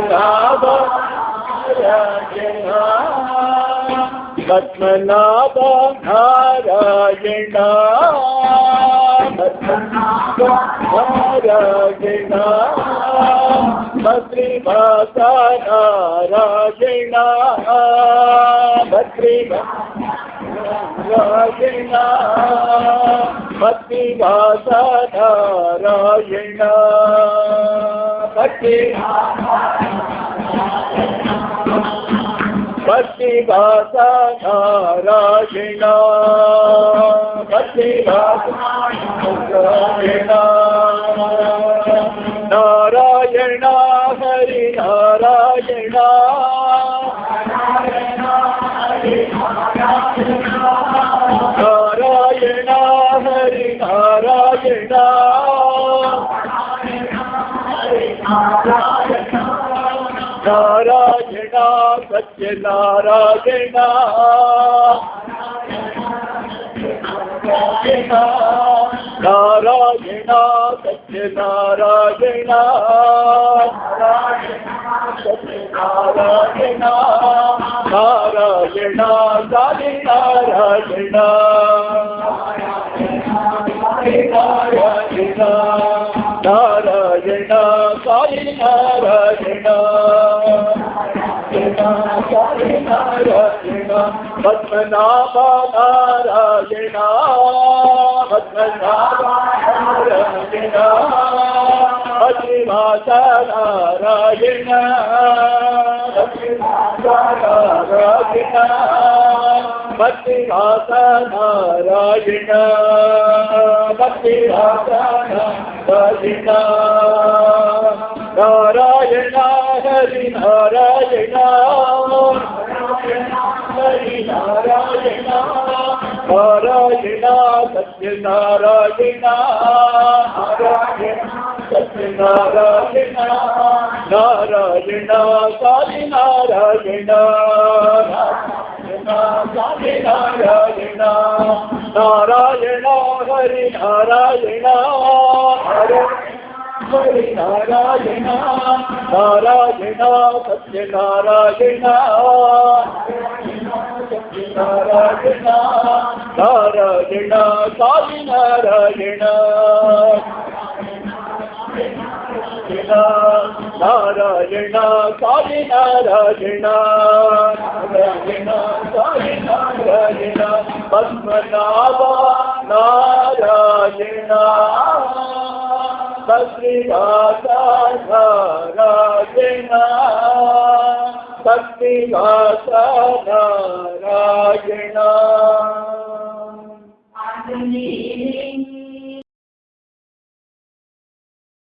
नाभ Narayan Padmanabha Narayan Padmanabha Narayan बद्रीवास Narayan बद्रीवास Narayan बद्रीवास Narayan बद्रीवास Narayan बद्रीवास Narayan Narayan Hari Narayan Narayan Hari Narayan Narayan Satya Narayan Narayan Satya Narayan Satya Narayan Narayan साधि Narayan Narayan Narayan साधि Narayan Narayan Padmanabha Narayan Padmanabha Narayan बद्रीवास Narayan Narayan बद्रीवास Narayan बद्रीवास Narayan Narayan Hari Narayan Hari Narayan Narayan Satya Narayan Narayan Satya Narayan Narayan साधि Narayan साधि Narayan Narayan Hari Narayan Hari Narayan Narayan Satya Narayan Satya Narayan Narayan साधि Narayan Narayan साधि Narayan Narayan साधि Narayan Padmanabha Narayan बद्रीवास Narayan बद्रीवास Narayan